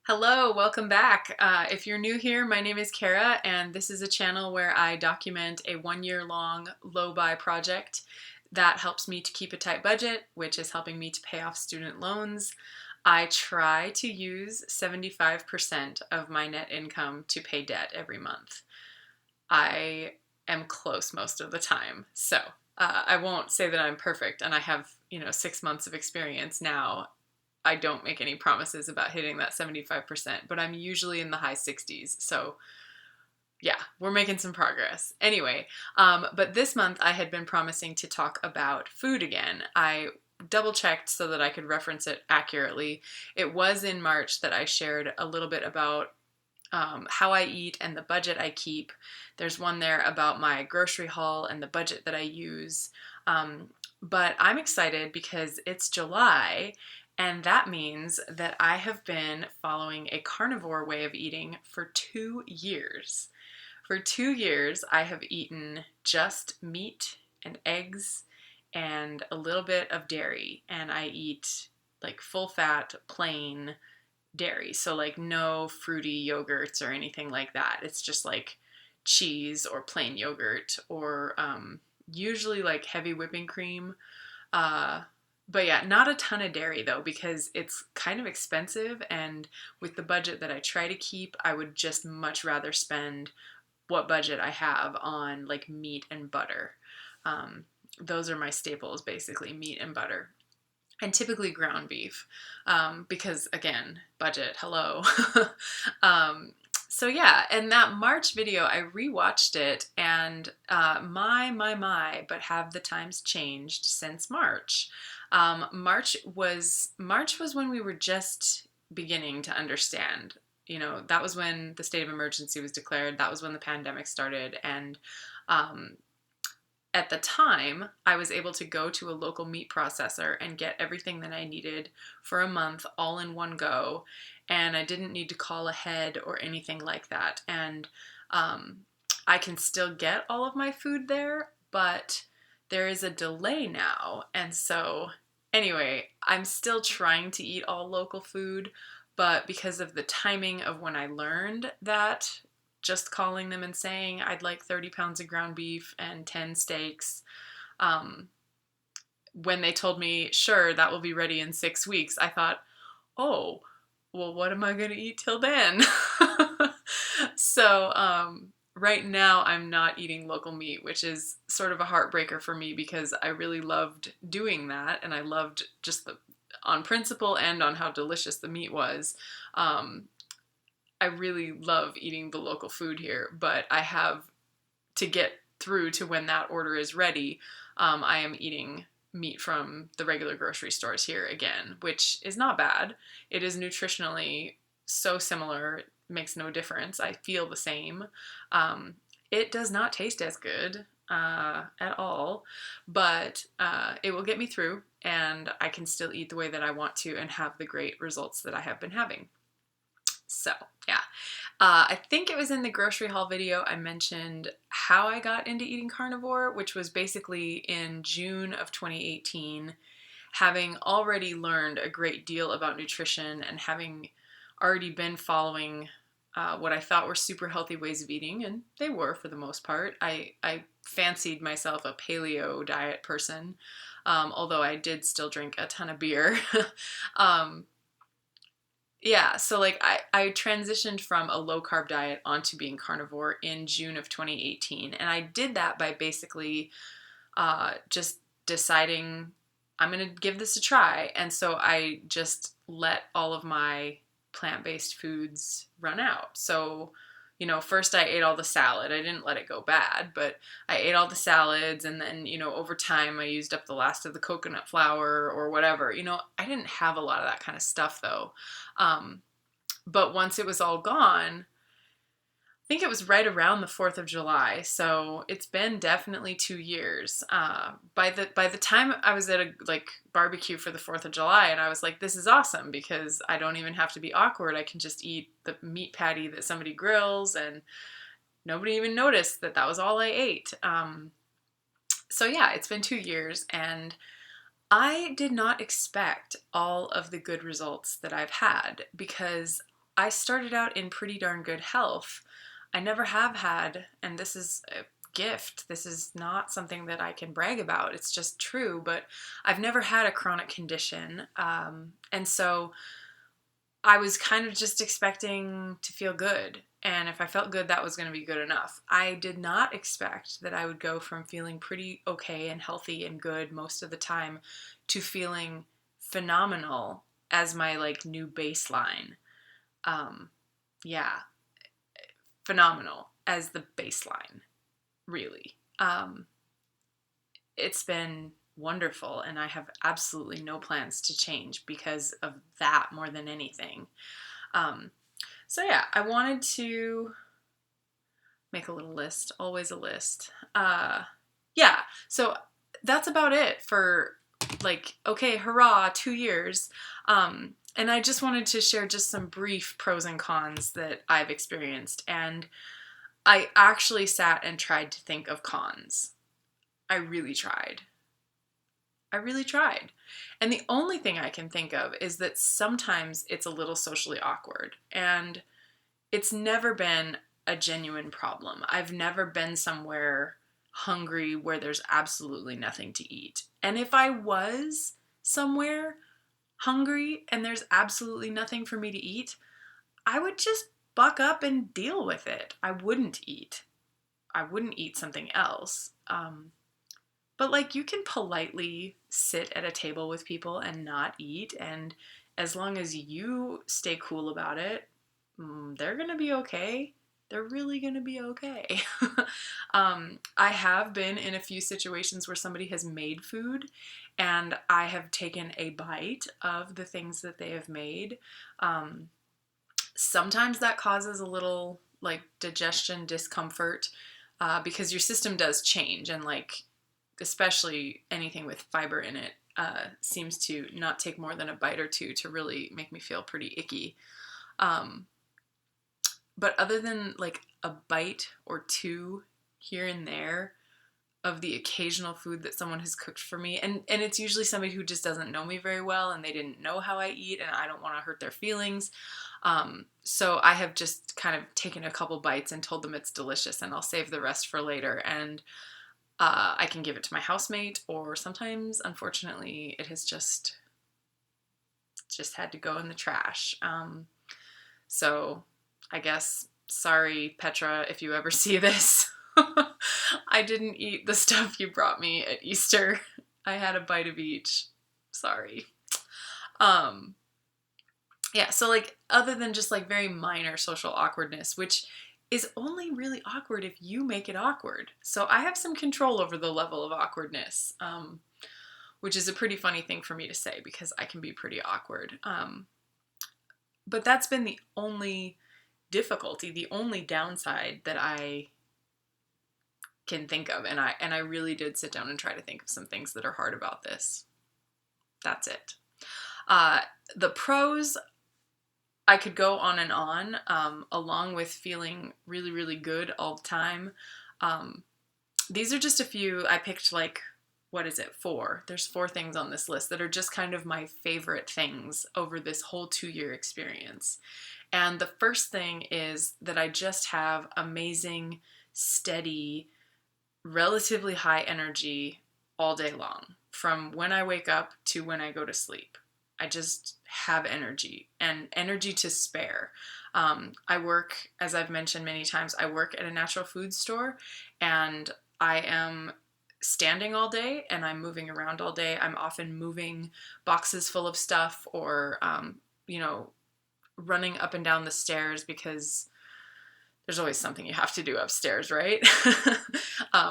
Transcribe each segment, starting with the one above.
Hello, welcome back. If you're new here, my name is Kara, and this is a channel where I document a 1 year long low-buy project that helps me to keep a tight budget, which is helping me to pay off student loans. I try to use 75% of my net income to pay debt every month. I am close most of the time, so I won't say that I'm perfect, and I have 6 months of experience now. I don't make any promises about hitting that 75%, but I'm usually in the high 60s. So, yeah, we're making some progress. Anyway, but this month I had been promising to talk about food again. I double checked so that I could reference it accurately. It was in March that I shared a little bit about how I eat and the budget I keep. There's one there about my grocery haul and the budget that I use. But I'm excited because it's July, and that means that I have been following a carnivore way of eating for 2 years. For 2 years, I have eaten just meat and eggs and a little bit of dairy, and I eat like full fat, plain dairy. So, like, no fruity yogurts or anything like that. It's just like cheese or plain yogurt or usually like heavy whipping cream. Uh, but yeah, not a ton of dairy though, because it's kind of expensive. And with the budget that I try to keep, I would just much rather spend what budget I have on like meat and butter. Um, those are my staples, basically meat and butter and typically ground beef, because again, budget, hello. um, so yeah, and that March video, I rewatched it, and but have the times changed since March? March was when we were just beginning to understand. That was when the state of emergency was declared. That was when the pandemic started, and um, at the time, I was able to go to a local meat processor and get everything that I needed for a month all in one go. And I didn't need to call ahead or anything like that. And um, I can still get all of my food there, but there is a delay now. And so, anyway, I'm still trying to eat all local food, but because of the timing of when I learned that, just calling them and saying I'd like 30 pounds of ground beef and 10 steaks. Um, when they told me, sure, that will be ready in 6 weeks, I thought, oh, well, what am I going to eat till then? So, right now I'm not eating local meat, which is sort of a heartbreaker for me because I really loved doing that, and I loved just on principle and on how delicious the meat was. Um, I really love eating the local food here, but I have to get through to when that order is ready. I am eating meat from the regular grocery stores here again, which is not bad. It is nutritionally so similar, it makes no difference. I feel the same. It does not taste as good at all, but it will get me through, and I can still eat the way that I want to and have the great results that I have been having. So, yeah. I think it was in the grocery haul video I mentioned how I got into eating carnivore, which was basically in June of 2018, having already learned a great deal about nutrition and having already been following what I thought were super healthy ways of eating, and they were for the most part. I fancied myself a paleo diet person, although I did still drink a ton of beer. um, yeah, so like I transitioned from a low carb diet onto being carnivore in June of 2018. And I did that by basically just deciding I'm going to give this a try. And so I just let all of my plant based foods run out. So, first I ate all the salad. I didn't let it go bad, but I ate all the salads. And then, over time I used up the last of the coconut flour or whatever. I didn't have a lot of that kind of stuff though. Um, but once it was all gone, I think it was right around the 4th of July. So it's been definitely 2 years. By the time I was at a barbecue for the 4th of July, and I was like, this is awesome because I don't even have to be awkward. I can just eat the meat patty that somebody grills, and nobody even noticed that that was all I ate. So yeah, it's been 2 years, and I did not expect all of the good results that I've had because I started out in pretty darn good health. I never have had, and this is a gift, this is not something that I can brag about, it's just true, but I've never had a chronic condition. And so I was kind of just expecting to feel good. And if I felt good, that was going to be good enough. I did not expect that I would go from feeling pretty okay and healthy and good most of the time to feeling phenomenal as my like new baseline. Um, yeah, phenomenal as the baseline, really. It's been wonderful, and I have absolutely no plans to change because of that more than anything. Um, so yeah, I wanted to make a little list, always a list. Yeah, so that's about it for like, okay, hurrah, 2 years. And I just wanted to share just some brief pros and cons that I've experienced. And I actually sat and tried to think of cons. I really tried. I really tried. And the only thing I can think of is that sometimes it's a little socially awkward. And it's never been a genuine problem. I've never been somewhere hungry where there's absolutely nothing to eat. And if I was somewhere hungry and there's absolutely nothing for me to eat, I would just buck up and deal with it. I wouldn't eat. I wouldn't eat something else. But like you can politely sit at a table with people and not eat, and as long as you stay cool about it, they're gonna be okay. They're really gonna be okay. I have been in a few situations where somebody has made food and I have taken a bite of the things that they have made. Sometimes that causes a little like digestion discomfort because your system does change, and like especially anything with fiber in it seems to not take more than a bite or two to really make me feel pretty icky. But other than like a bite or two here and there of the occasional food that someone has cooked for me, and it's usually somebody who just doesn't know me very well and they didn't know how I eat and I don't want to hurt their feelings. So I have just kind of taken a couple bites and told them it's delicious and I'll save the rest for later. And I can give it to my housemate, or sometimes, unfortunately, it has just had to go in the trash. So I guess, sorry, Petra, if you ever see this. I didn't eat the stuff you brought me at Easter. I had a bite of each. Sorry. Yeah, so like, other than just like very minor social awkwardness, which is only really awkward if you make it awkward. So I have some control over the level of awkwardness, which is a pretty funny thing for me to say because I can be pretty awkward. But that's been the only difficulty, the only downside that I can think of. And I really did sit down and try to think of some things that are hard about this. That's it. The pros, I could go on and on, along with feeling really, really good all the time. These are just a few. I picked like, what is it, 4? There's 4 things on this list that are just kind of my favorite things over this whole 2-year experience. And the first thing is that I just have amazing, steady, relatively high energy all day long, from when I wake up to when I go to sleep. I just have energy and energy to spare. I work, as I've mentioned many times, I work at a natural food store, and I am standing all day and I'm moving around all day. I'm often moving boxes full of stuff, or, running up and down the stairs because there's always something you have to do upstairs, right?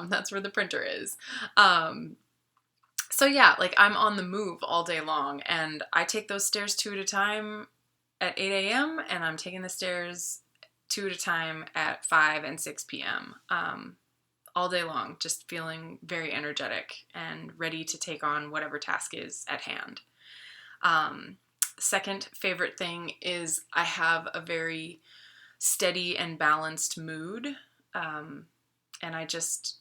That's where the printer is. So yeah, like I'm on the move all day long, and I take those stairs 2 at a time at 8 a.m. and I'm taking the stairs 2 at a time at 5 and 6 p.m. All day long, just feeling very energetic and ready to take on whatever task is at hand. Second favorite thing is I have a very steady and balanced mood, and I just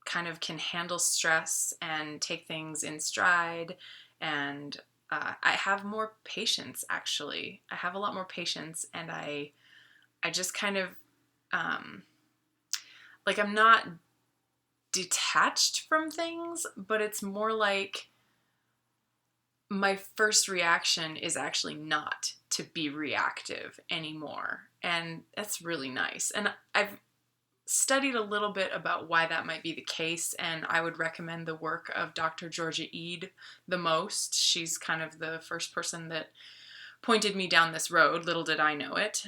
kind of can handle stress and take things in stride and I have more patience, actually. I have a lot more patience, and I just kind of, like, I'm not detached from things, but it's more like my first reaction is actually not to be reactive anymore. And that's really nice. And I've studied a little bit about why that might be the case, and I would recommend the work of Dr. Georgia Ede the most. She's kind of the first person that pointed me down this road. Little did I know it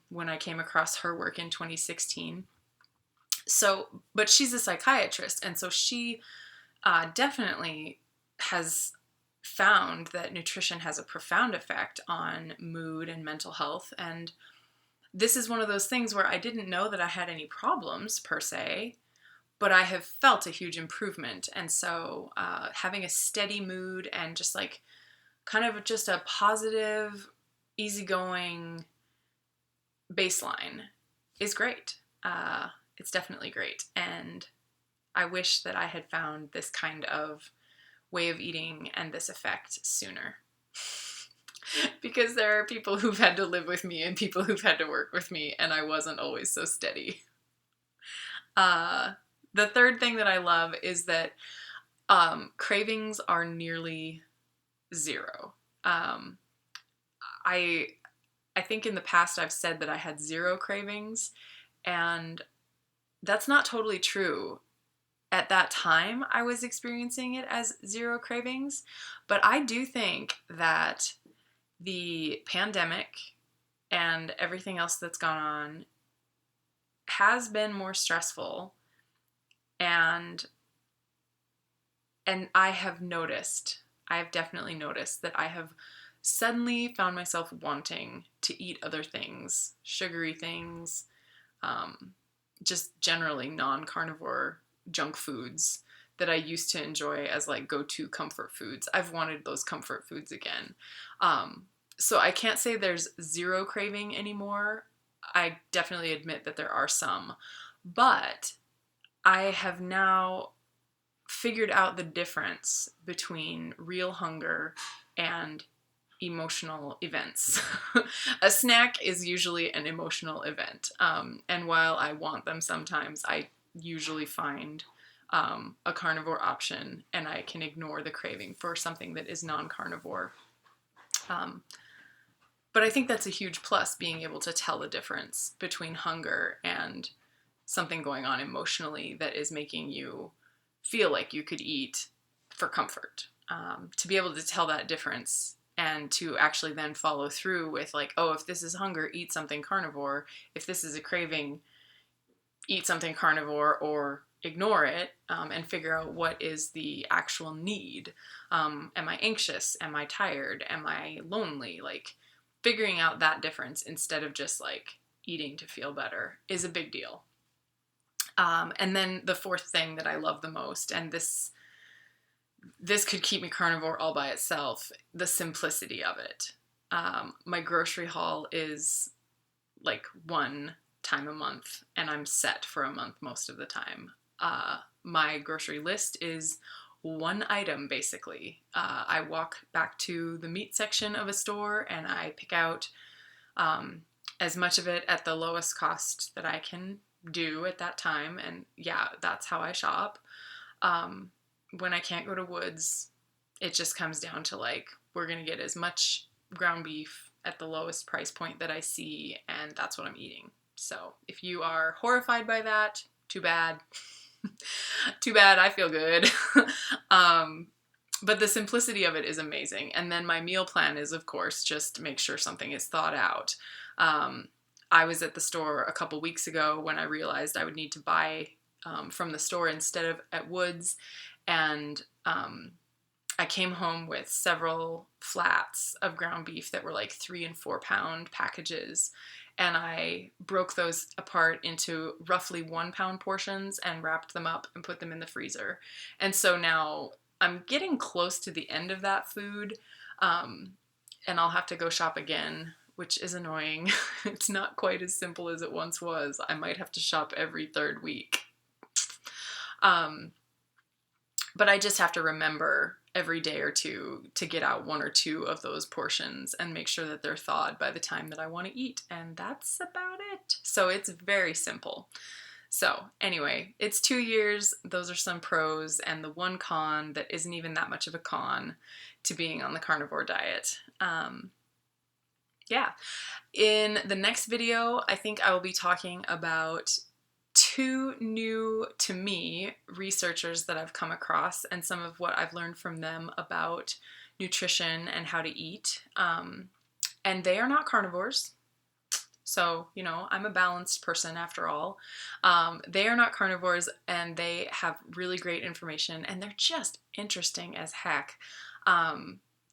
when I came across her work in 2016. So, but she's a psychiatrist, and so she definitely has found that nutrition has a profound effect on mood and mental health. And this is one of those things where I didn't know that I had any problems per se, but I have felt a huge improvement. And so having a steady mood and just like kind of just a positive, easygoing baseline is great. It's definitely great. And I wish that I had found this kind of way of eating and this effect sooner. Because there are people who've had to live with me and people who've had to work with me, and I wasn't always so steady. The third thing that I love is that cravings are nearly zero. I think in the past I've said that I had zero cravings, and that's not totally true. At that time, I was experiencing it as zero cravings, but I do think that the pandemic and everything else that's gone on has been more stressful, and I've definitely noticed that I have suddenly found myself wanting to eat other things, sugary things, just generally non-carnivore junk foods that I used to enjoy as like go-to comfort foods. I've wanted those comfort foods again. So I can't say there's zero craving anymore. I definitely admit that there are some, but I have now figured out the difference between real hunger and emotional events. A snack is usually an emotional event. And while I want them sometimes, I usually find a carnivore option, and I can ignore the craving for something that is non-carnivore. But I think that's a huge plus, being able to tell the difference between hunger and something going on emotionally that is making you feel like you could eat for comfort. To be able to tell that difference and to actually then follow through with like, oh, if this is hunger, eat something carnivore. If this is a craving, eat something carnivore or ignore it, and figure out what is the actual need. Am I anxious? Am I tired? Am I lonely? Like, figuring out that difference instead of just like eating to feel better is a big deal. And then the fourth thing that I love the most, and this could keep me carnivore all by itself, the simplicity of it. My grocery haul is like one time a month, and I'm set for a month most of the time. My grocery list is one item, basically. I walk back to the meat section of a store and I pick out as much of it at the lowest cost that I can do at that time. And yeah, that's how I shop. When I can't go to Woods, it just comes down to like, we're going to get as much ground beef at the lowest price point that I see, and that's what I'm eating. So if you are horrified by that, too bad. Too bad, I feel good. But the simplicity of it is amazing. And then my meal plan is, of course, just make sure something is thought out. I was at the store a couple weeks ago when I realized I would need to buy from the store instead of at Woods. And I came home with several flats of ground beef that were like 3 and 4 pound packages. And I broke those apart into roughly 1 pound portions and wrapped them up and put them in the freezer. And so now I'm getting close to the end of that food, and I'll have to go shop again, which is annoying. It's not quite as simple as it once was. I might have to shop every 3rd week. But I just have to remember every day or two to get out one or two of those portions and make sure that they're thawed by the time that I want to eat. And that's about it. So it's very simple. So anyway, it's 2 years. Those are some pros, and the one con that isn't even that much of a con to being on the carnivore diet. Yeah. In the next video, I think I will be talking about two new to me researchers that I've come across and some of what I've learned from them about nutrition and how to eat. And they are not carnivores. So, you know, I'm a balanced person after all. They are not carnivores, and they have really great information, and they're just interesting as heck.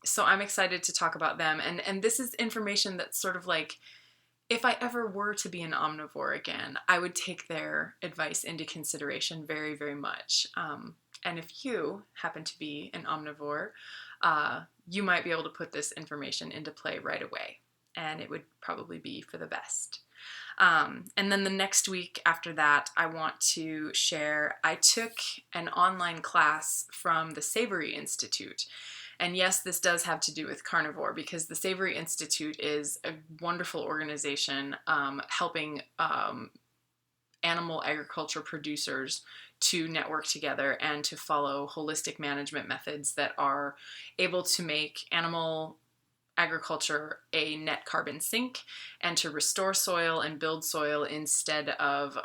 So I'm excited to talk about them. And this is information that's sort of like, if I ever were to be an omnivore again, I would take their advice into consideration very, very much. And if you happen to be an omnivore, you might be able to put this information into play right away, and it would probably be for the best. And then the next week after that, I want to share, I took an online class from the Savory Institute. And yes, this does have to do with carnivore, because the Savory Institute is a wonderful organization helping animal agriculture producers to network together and to follow holistic management methods that are able to make animal agriculture a net carbon sink and to restore soil and build soil instead of,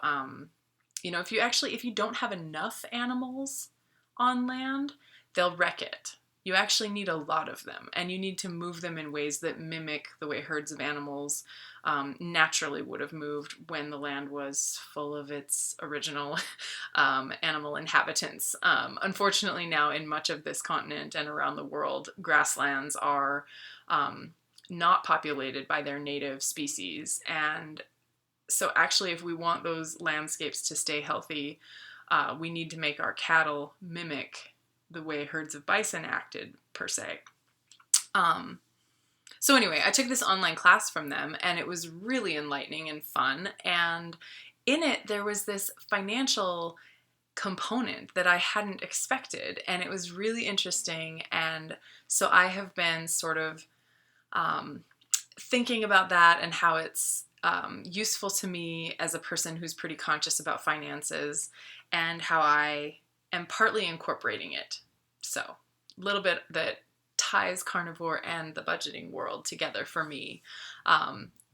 if you don't have enough animals on land, they'll wreck it. You actually need a lot of them, and you need to move them in ways that mimic the way herds of animals naturally would have moved when the land was full of its original animal inhabitants. Unfortunately, now in much of this continent and around the world, grasslands are not populated by their native species. And so actually, if we want those landscapes to stay healthy, we need to make our cattle mimic the way herds of bison acted, per se. So anyway, I took this online class from them, and it was really enlightening and fun. And in it, there was this financial component that I hadn't expected, and it was really interesting. And so I have been sort of thinking about that and how it's useful to me as a person who's pretty conscious about finances, and how I am partly incorporating it. So a little bit that ties carnivore and the budgeting world together for me.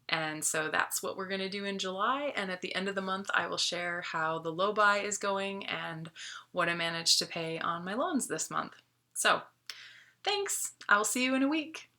And so that's what we're going to do in July. And at the end of the month, I will share how the low buy is going and what I managed to pay on my loans this month. So thanks. I will see you in a week.